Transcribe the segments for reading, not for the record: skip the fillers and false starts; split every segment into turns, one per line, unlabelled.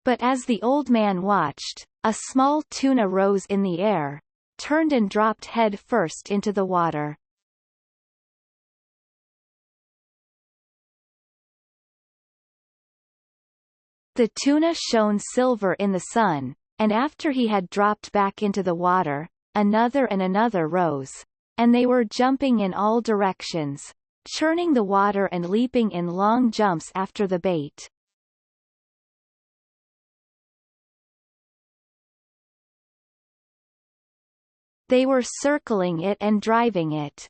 But as the old man watched, a small tuna rose in the air, turned and dropped head first into the water. The tuna shone silver in the sun, and after he had dropped back into the water, another and another rose, and they were jumping in all directions, churning the water and leaping in long jumps after the bait. They were circling it and driving it.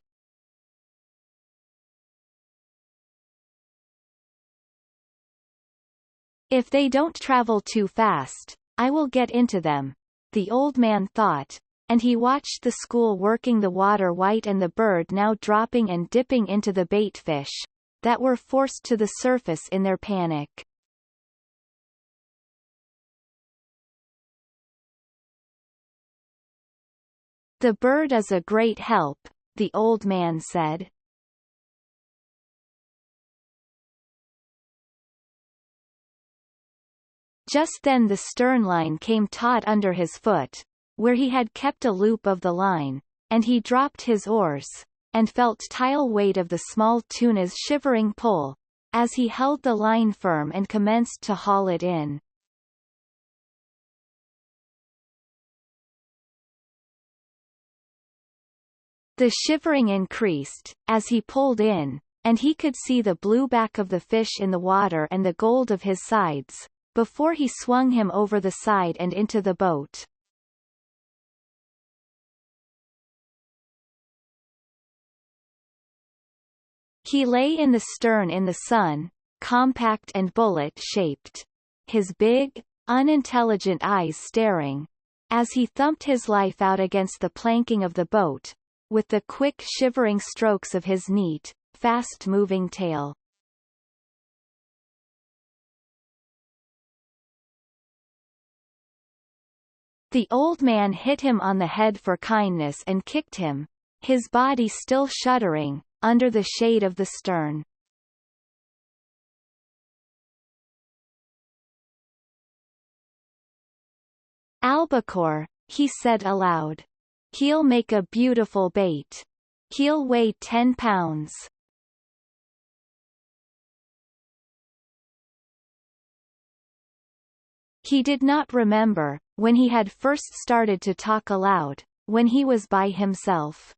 If they don't travel too fast, I will get into them, the old man thought, and he watched the school working the water white and the bird now dropping and dipping into the bait fish, that were forced to the surface in their panic. The bird is a great help, the old man said. Just then the stern line came taut under his foot, where he had kept a loop of the line, and he dropped his oars, and felt tile weight of the small tuna's shivering pull, as he held the line firm and commenced to haul it in. The shivering increased, as he pulled in, and he could see the blue back of the fish in the water and the gold of his sides, before he swung him over the side and into the boat. He lay in the stern in the sun, compact and bullet-shaped, his big, unintelligent eyes staring, as he thumped his life out against the planking of the boat, with the quick shivering strokes of his neat, fast-moving tail. The old man hit him on the head for kindness and kicked him, his body still shuddering, under the shade of the stern. "Albacore," he said aloud. "He'll make a beautiful bait. He'll weigh 10 pounds. He did not remember, when he had first started to talk aloud, when he was by himself.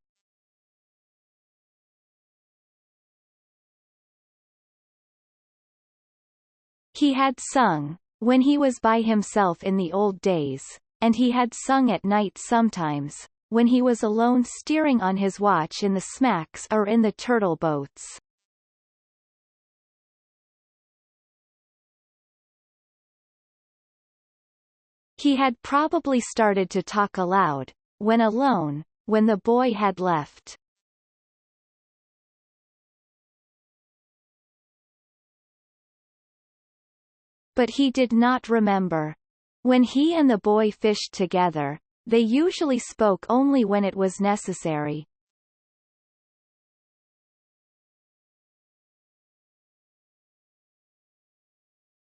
He had sung, when he was by himself in the old days, and he had sung at night sometimes, when he was alone steering on his watch in the smacks or in the turtle boats. He had probably started to talk aloud, when alone, when the boy had left. But he did not remember. When he and the boy fished together, they usually spoke only when it was necessary.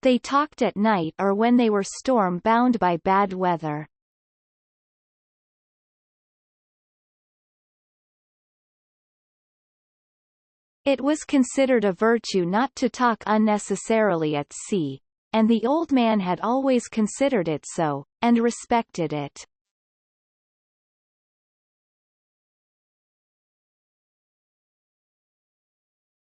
They talked at night or when they were storm-bound by bad weather. It was considered a virtue not to talk unnecessarily at sea, and the old man had always considered it so, and respected it.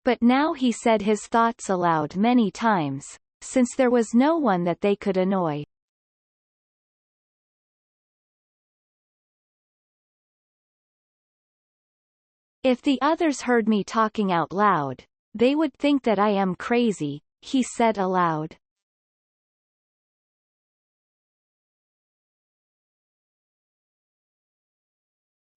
But now he said his thoughts aloud many times, since there was no one that they could annoy. "If the others heard me talking out loud, they would think that I am crazy," he said aloud.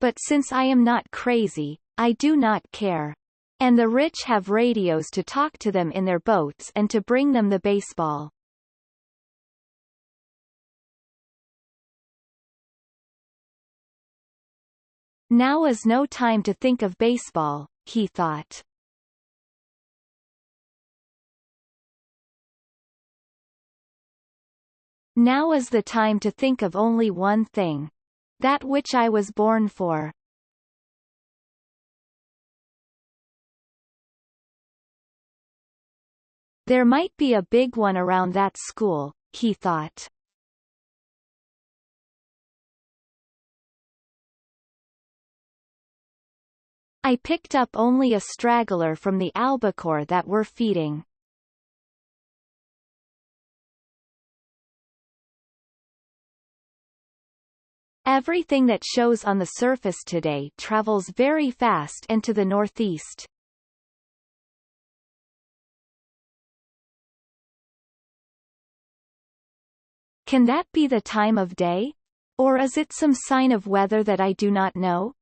But since I am not crazy, I do not care. And the rich have radios to talk to them in their boats and to bring them the baseball. Now is no time to think of baseball, he thought. Now is the time to think of only one thing. That which I was born for. There might be a big one around that school, he thought. I picked up only a straggler from the albacore that were feeding. Everything that shows on the surface today travels very fast and to the northeast. Can that be the time of day? Or is it some sign of weather that I do not know?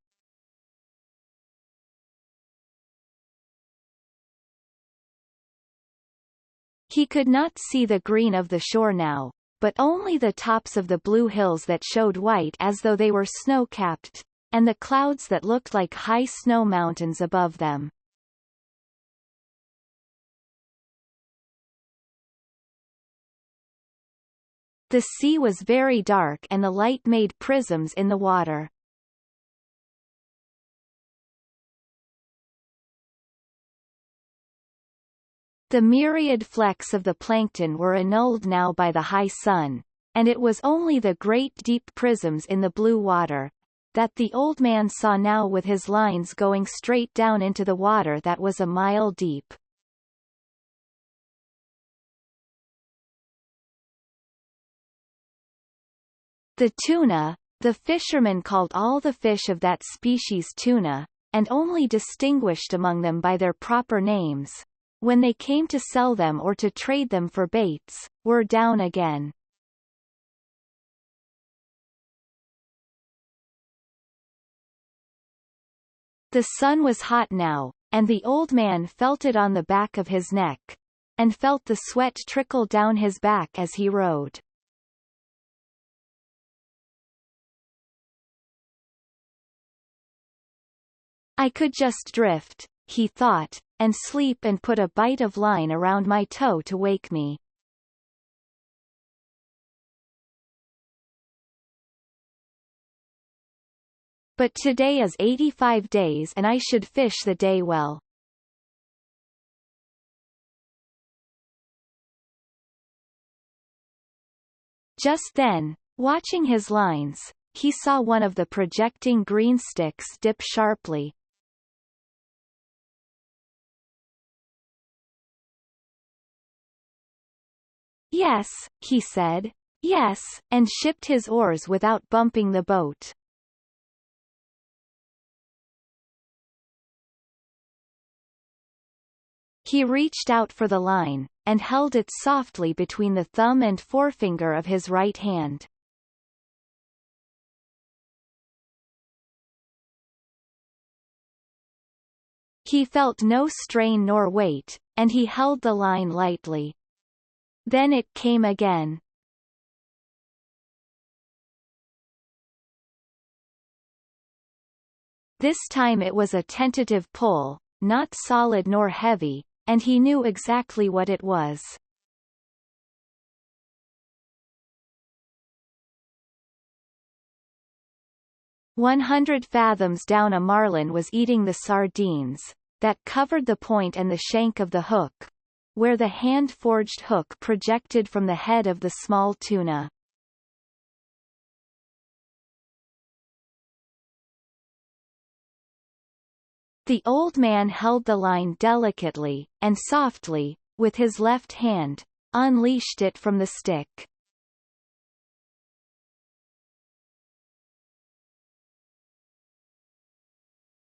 He could not see the green of the shore now, but only the tops of the blue hills that showed white as though they were snow-capped, and the clouds that looked like high snow mountains above them. The sea was very dark and the light made prisms in the water. The myriad flecks of the plankton were annulled now by the high sun, and it was only the great deep prisms in the blue water that the old man saw now, with his lines going straight down into the water that was a mile deep. The tuna, the fishermen called all the fish of that species tuna, and only distinguished among them by their proper names, when they came to sell them or to trade them for baits, were down again. The sun was hot now, and the old man felt it on the back of his neck, and felt the sweat trickle down his back as he rowed. I could just drift, he thought, and sleep and put a bight of line around my toe to wake me. But today is 85 days and I should fish the day well. Just then, watching his lines, he saw one of the projecting green sticks dip sharply. Yes, he said. Yes, and shipped his oars without bumping the boat. He reached out for the line, and held it softly between the thumb and forefinger of his right hand. He felt no strain nor weight, and he held the line lightly. Then it came again. This time it was a tentative pull, not solid nor heavy, and he knew exactly what it was. "100 fathoms down a marlin was eating the sardines that covered the point and the shank of the hook, where the hand-forged hook projected from the head of the small tuna." The old man held the line delicately, and softly, with his left hand, unleashed it from the stick.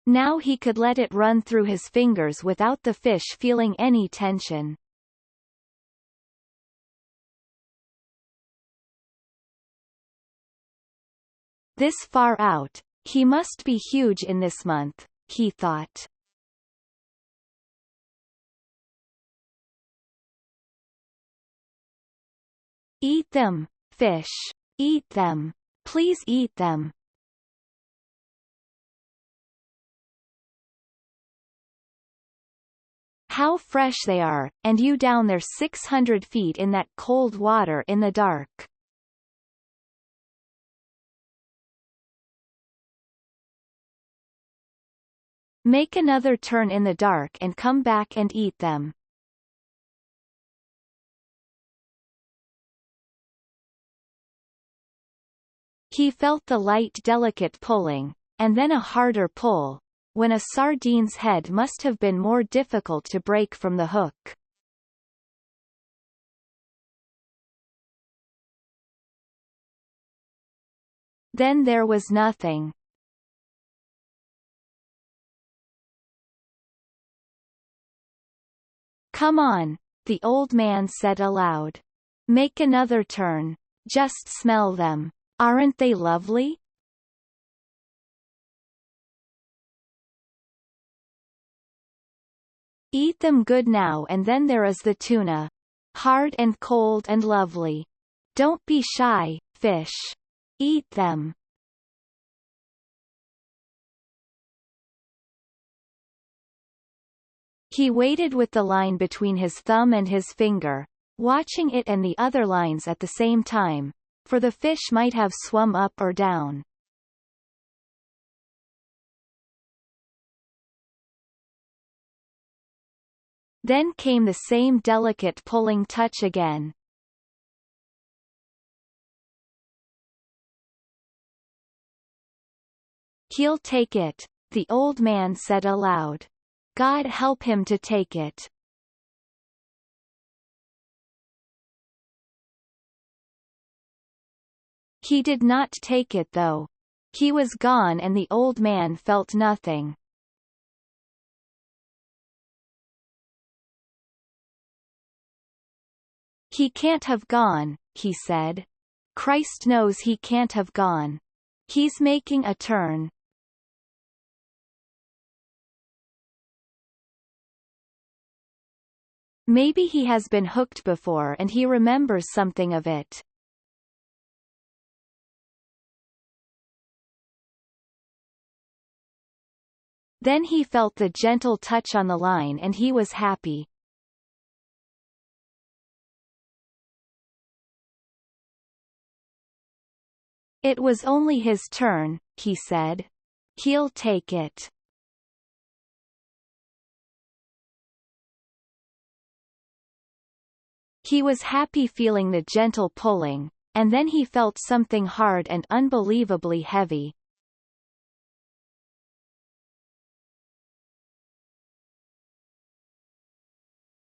Now he could let it run through his fingers without the fish feeling any tension. This far out, he must be huge in this month, he thought. "Eat them, fish. Eat them. Please eat them." "How fresh they are, and you down there 600 feet in that cold water in the dark." Make another turn in the dark and come back and eat them. He felt the light delicate pulling, and then a harder pull, when a sardine's head must have been more difficult to break from the hook. Then there was nothing. Come on, the old man said aloud. Make another turn. Just smell them. Aren't they lovely? Eat them good now, and then there is the tuna. Hard and cold and lovely. Don't be shy, fish. Eat them. He waited with the line between his thumb and his finger, watching it and the other lines at the same time, for the fish might have swum up or down. Then came the same delicate pulling touch again. He'll take it, the old man said aloud. God help him to take it. He did not take it though. He was gone and the old man felt nothing. He can't have gone, he said. Christ knows he can't have gone. He's making a turn. Maybe he has been hooked before and he remembers something of it. Then he felt the gentle touch on the line and he was happy. It was only his turn, he said. He'll take it. He was happy feeling the gentle pulling, and then he felt something hard and unbelievably heavy.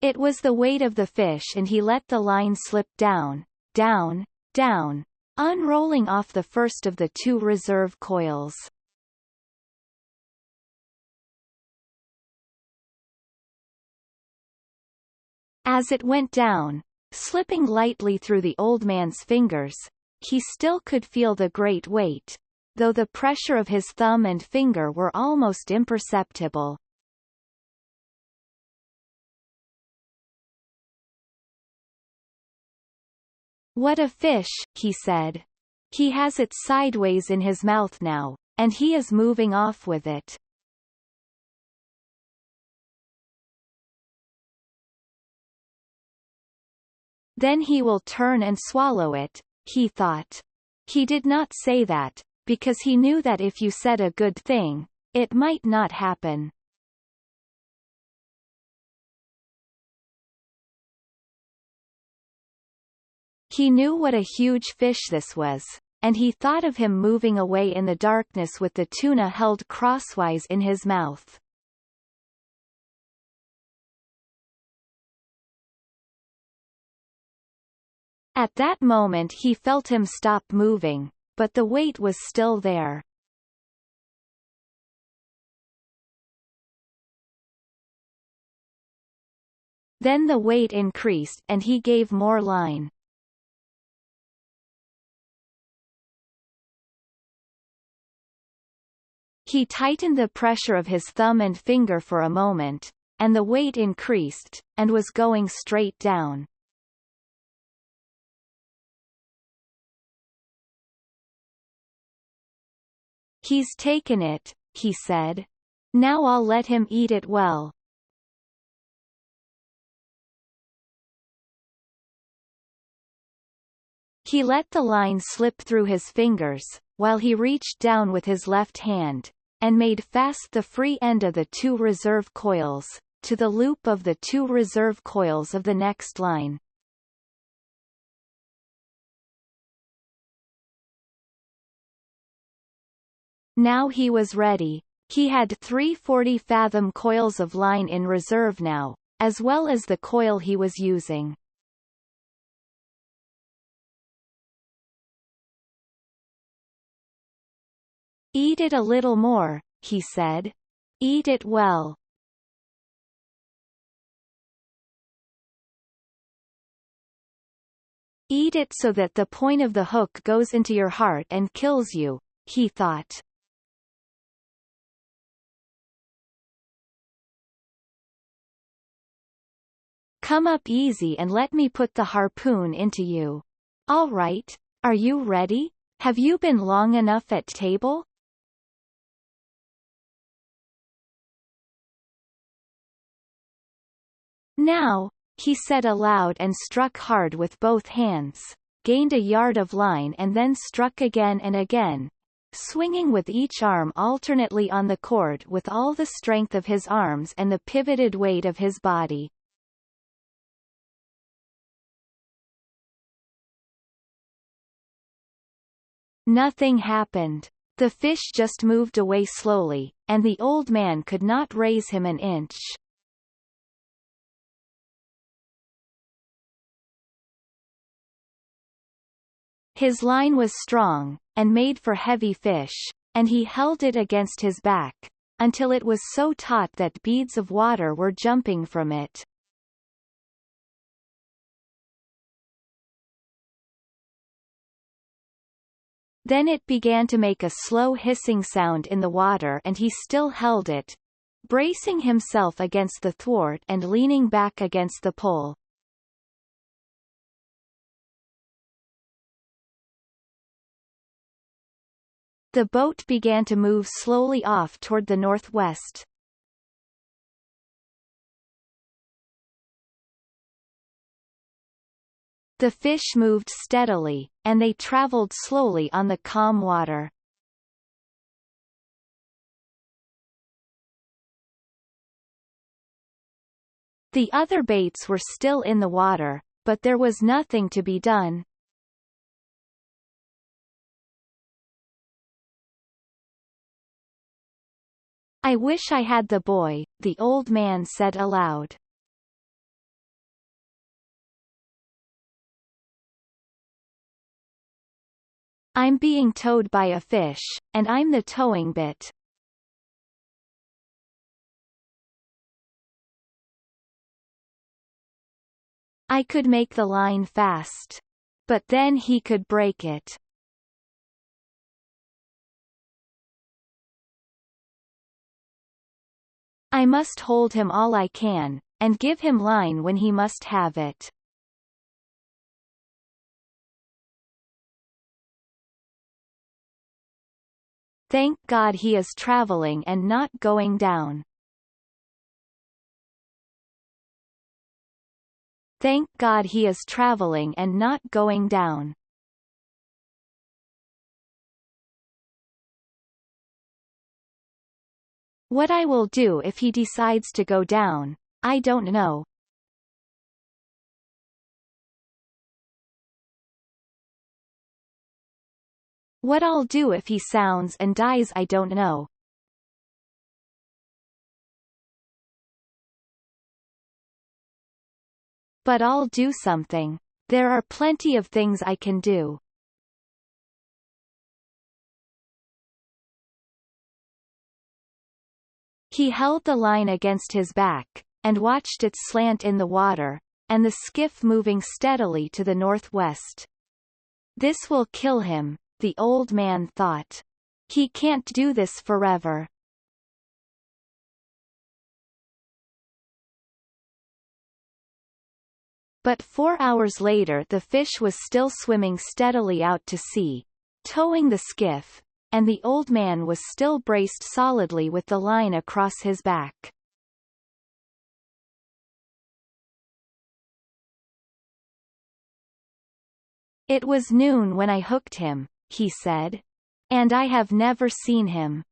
It was the weight of the fish and he let the line slip down, down, down, unrolling off the first of the two reserve coils. As it went down, slipping lightly through the old man's fingers, he still could feel the great weight, though the pressure of his thumb and finger were almost imperceptible. What a fish, he said. He has it sideways in his mouth now, and he is moving off with it. Then he will turn and swallow it, he thought. He did not say that, because he knew that if you said a good thing, it might not happen. He knew what a huge fish this was, and he thought of him moving away in the darkness with the tuna held crosswise in his mouth. At that moment he felt him stop moving, but the weight was still there. Then the weight increased and he gave more line. He tightened the pressure of his thumb and finger for a moment, and the weight increased, and was going straight down. He's taken it, he said. Now I'll let him eat it well. He let the line slip through his fingers, while he reached down with his left hand, and made fast the free end of the 2 reserve coils, to the loop of the 2 reserve coils of the next line. Now he was ready. He had 3 40-fathom coils of line in reserve now, as well as the coil he was using. "Eat it a little more," he said. "Eat it well." "Eat it so that the point of the hook goes into your heart and kills you," he thought. "Come up easy and let me put the harpoon into you." "All right. Are you ready? Have you been long enough at table?" "Now," he said aloud and struck hard with both hands, gained a yard of line and then struck again and again, swinging with each arm alternately on the cord with all the strength of his arms and the pivoted weight of his body. Nothing happened. The fish just moved away slowly, and the old man could not raise him an inch. His line was strong, and made for heavy fish, and he held it against his back, until it was so taut that beads of water were jumping from it. Then it began to make a slow hissing sound in the water and he still held it, bracing himself against the thwart and leaning back against the pole. The boat began to move slowly off toward the northwest. The fish moved steadily, and they traveled slowly on the calm water. The other baits were still in the water, but there was nothing to be done. "I wish I had the boy," the old man said aloud. "I'm being towed by a fish, and I'm the towing bit." "I could make the line fast. But then he could break it." "I must hold him all I can, and give him line when he must have it." "Thank God he is traveling and not going down." "Thank God he is traveling and not going down." What I will do if he decides to go down, I don't know. What I'll do if he sounds and dies, I don't know. But I'll do something. There are plenty of things I can do. He held the line against his back, and watched it slant in the water, and the skiff moving steadily to the northwest. This will kill him, the old man thought. He can't do this forever. But 4 hours later the fish was still swimming steadily out to sea, towing the skiff, and the old man was still braced solidly with the line across his back. "It was noon when I hooked him," he said. "And I have never seen him."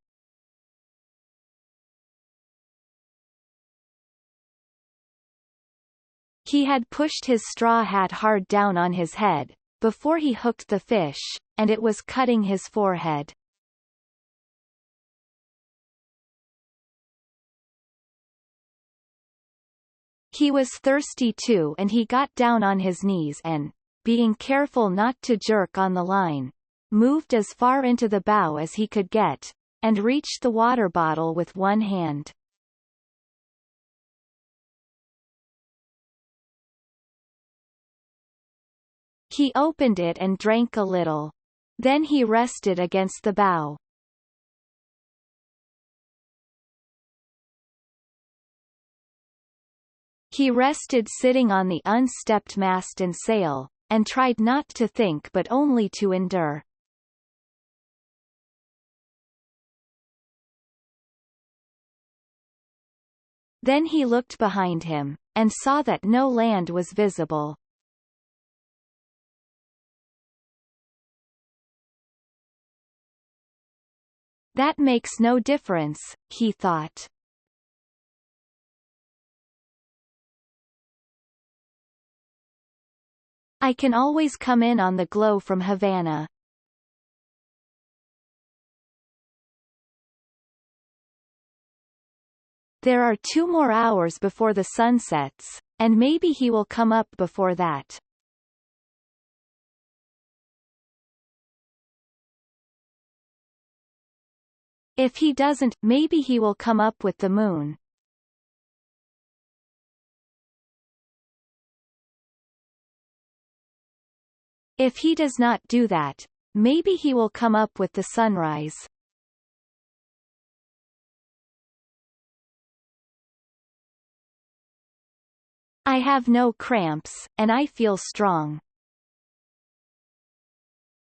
He had pushed his straw hat hard down on his head, before he hooked the fish, and it was cutting his forehead. He was thirsty too, and he got down on his knees and, being careful not to jerk on the line, moved as far into the bow as he could get, and reached the water bottle with one hand. He opened it and drank a little. Then he rested against the bow. He rested sitting on the unstepped mast and sail, and tried not to think but only to endure. Then he looked behind him, and saw that no land was visible. That makes no difference, he thought. I can always come in on the glow from Havana. There are 2 more hours before the sun sets, and maybe he will come up before that. If he doesn't, maybe he will come up with the moon. If he does not do that, maybe he will come up with the sunrise. I have no cramps, and I feel strong.